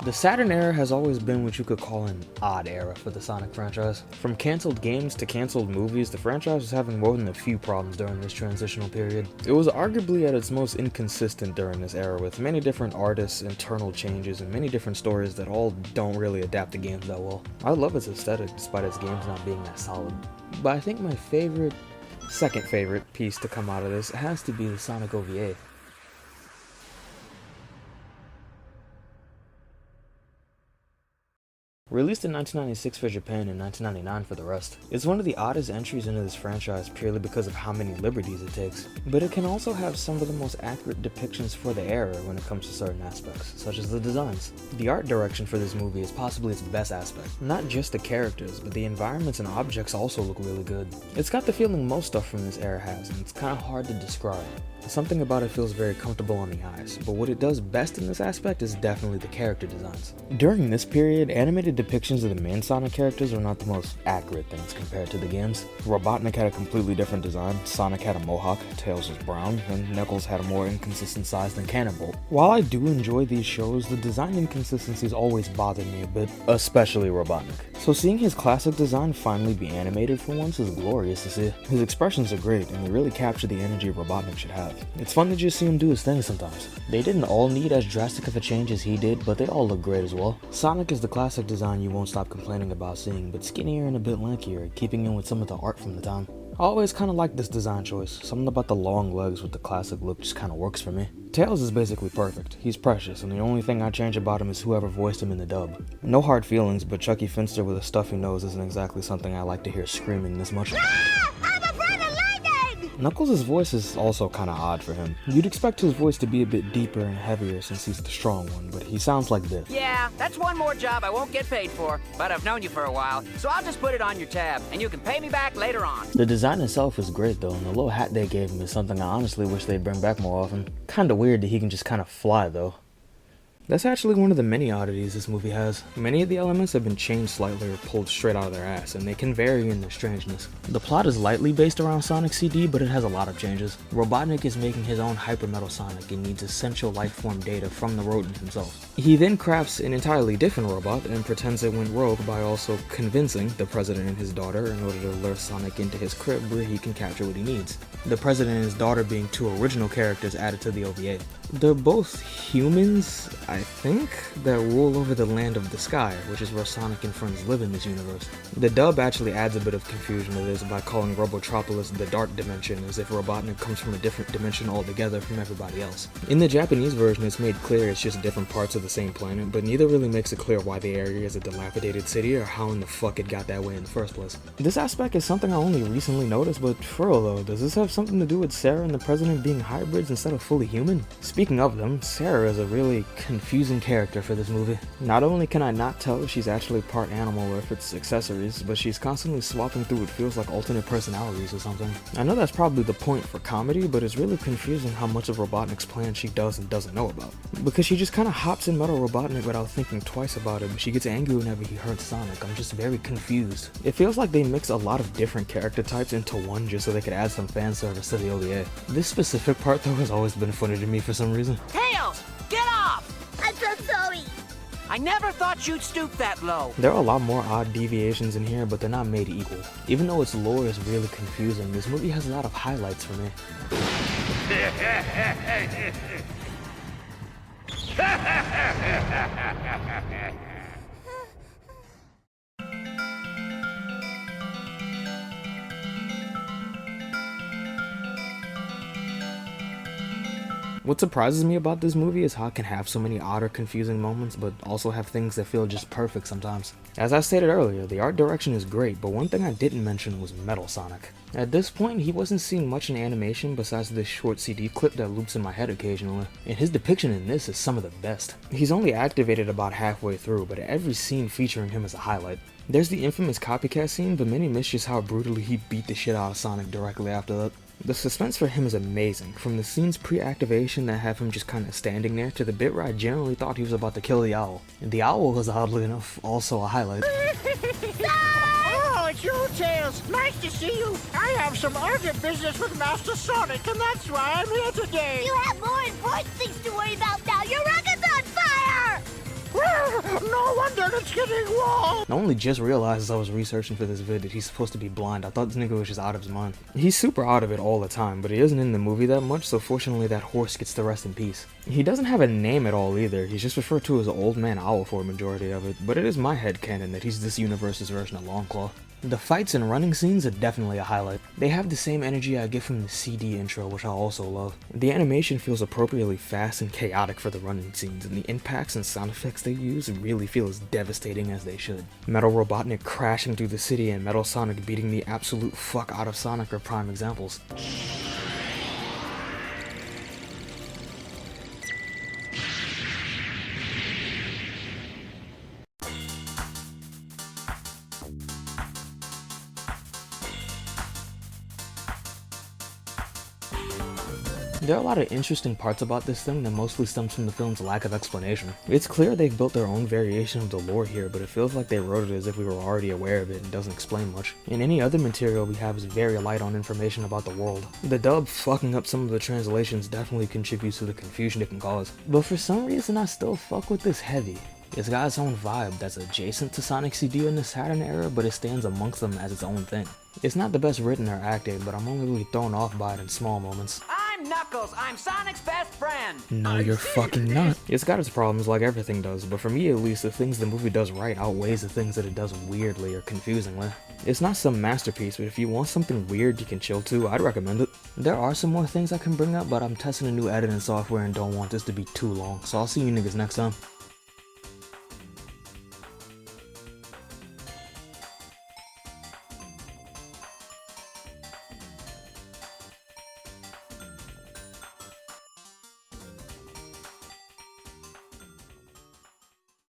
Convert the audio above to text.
The Saturn era has always been what you could call an odd era for the Sonic franchise. From cancelled games to cancelled movies, the franchise was having more than a few problems during this transitional period. It was arguably at its most inconsistent during this era, with many different artists, internal changes, and many different stories that all don't really adapt to games that well. I love its aesthetic despite its games not being that solid. But I think my second favorite piece to come out of this has to be the Sonic OVA. Released in 1996 for Japan and 1999 for the rest, it's one of the oddest entries into this franchise purely because of how many liberties it takes. But it can also have some of the most accurate depictions for the era when it comes to certain aspects, such as the designs. The art direction for this movie is possibly its best aspect. Not just the characters, but the environments and objects also look really good. It's got the feeling most stuff from this era has, and it's kinda hard to describe. Something about it feels very comfortable on the eyes, but what it does best in this aspect is definitely the character designs. During this period, animated depictions of the main Sonic characters were not the most accurate things compared to the games. Robotnik had a completely different design, Sonic had a mohawk, Tails was brown, and Knuckles had a more inconsistent size than Cannonbolt. While I do enjoy these shows, the design inconsistencies always bothered me a bit, especially Robotnik. So seeing his classic design finally be animated for once is glorious to see. His expressions are great, and they really capture the energy Robotnik should have. It's fun to just see him do his thing sometimes. They didn't all need as drastic of a change as he did, but they all look great as well. Sonic is the classic design you won't stop complaining about seeing, but skinnier and a bit lankier, keeping in with some of the art from the time. I always kinda like this design choice. Something about the long legs with the classic look just kinda works for me. Tails is basically perfect. He's precious, and the only thing I change about him is whoever voiced him in the dub. No hard feelings, but Chucky Finster with a stuffy nose isn't exactly something I like to hear screaming this much. Knuckles' voice is also kinda odd for him. You'd expect his voice to be a bit deeper and heavier since he's the strong one, but he sounds like this. Yeah, that's one more job I won't get paid for, but I've known you for a while, so I'll just put it on your tab, and you can pay me back later on. The design itself is great though, and the little hat they gave him is something I honestly wish they'd bring back more often. Kinda weird that he can just kinda fly though. That's actually one of the many oddities this movie has. Many of the elements have been changed slightly or pulled straight out of their ass, and they can vary in their strangeness. The plot is lightly based around Sonic CD, but it has a lot of changes. Robotnik is making his own Hyper Metal Sonic and needs essential lifeform data from the rodent himself. He then crafts an entirely different robot and pretends it went rogue by also convincing the president and his daughter in order to lure Sonic into his crib where he can capture what he needs. The president and his daughter being two original characters added to the OVA. They're both humans, I think, that rule over the land of the sky, which is where Sonic and friends live in this universe. The dub actually adds a bit of confusion to this by calling Robotropolis the Dark Dimension, as if Robotnik comes from a different dimension altogether from everybody else. In the Japanese version, it's made clear it's just different parts of the same planet, but neither really makes it clear why the area is a dilapidated city or how in the fuck it got that way in the first place. This aspect is something I only recently noticed, but for real though, does this have something to do with Sarah and the president being hybrids instead of fully human? Speaking of them, Sarah is a really confusing character for this movie. Not only can I not tell if she's actually part animal or if it's accessories, but she's constantly swapping through what feels like alternate personalities or something. I know that's probably the point for comedy, but it's really confusing how much of Robotnik's plan she does and doesn't know about. Because she just kinda hops in Metal Robotnik without thinking twice about it, but she gets angry whenever he hurts Sonic. I'm just very confused. It feels like they mix a lot of different character types into one just so they could add some fan service to the OVA. This specific part though has always been funny to me for some reason. Tails! Get off! I'm so sorry. I never thought you'd stoop that low. There are a lot more odd deviations in here, but they're not made equal. Even though its lore is really confusing, this movie has a lot of highlights for me. What surprises me about this movie is how it can have so many odd or confusing moments, but also have things that feel just perfect sometimes. As I stated earlier, the art direction is great, but one thing I didn't mention was Metal Sonic. At this point, he wasn't seen much in animation besides this short CD clip that loops in my head occasionally, and his depiction in this is some of the best. He's only activated about halfway through, but every scene featuring him is a highlight. There's the infamous copycat scene, but many miss just how brutally he beat the shit out of Sonic directly after that. The suspense for him is amazing, from the scenes pre-activation that have him just kinda standing there to the bit where I generally thought he was about to kill the owl. And the owl was oddly enough also a highlight. Oh, it's you, Tails. Nice to see you. I have some urgent business with Master Sonic, and that's why I'm here today. You have more important things to worry about now. Your rocket's on fire! getting warm. I only just realized as I was researching for this vid that he's supposed to be blind. I thought this nigga was just out of his mind. He's super out of it all the time, but he isn't in the movie that much, so fortunately that horse gets to rest in peace. He doesn't have a name at all either. He's just referred to as Old Man Owl for a majority of it, but it is my headcanon that he's this universe's version of Longclaw. The fights and running scenes are definitely a highlight. They have the same energy I get from the CD intro, which I also love. The animation feels appropriately fast and chaotic for the running scenes, and the impacts and sound effects they use really feel as devastating as they should. Metal Robotnik crashing through the city and Metal Sonic beating the absolute fuck out of Sonic are prime examples. There are a lot of interesting parts about this thing that mostly stems from the film's lack of explanation. It's clear they've built their own variation of the lore here, but it feels like they wrote it as if we were already aware of it and doesn't explain much. And any other material we have is very light on information about the world. The dub fucking up some of the translations definitely contributes to the confusion it can cause. But for some reason I still fuck with this heavy. It's got its own vibe that's adjacent to Sonic CD in the Saturn era, but it stands amongst them as its own thing. It's not the best written or acted, but I'm only really thrown off by it in small moments. I'm Knuckles. I'm Sonic's best friend. No, you're fucking not. It's got its problems like everything does, but for me at least, the things the movie does right outweighs the things that it does weirdly or confusingly. It's not some masterpiece, but if you want something weird you can chill to, I'd recommend it. There are some more things I can bring up, but I'm testing a new editing software and don't want this to be too long, so I'll see you niggas next time.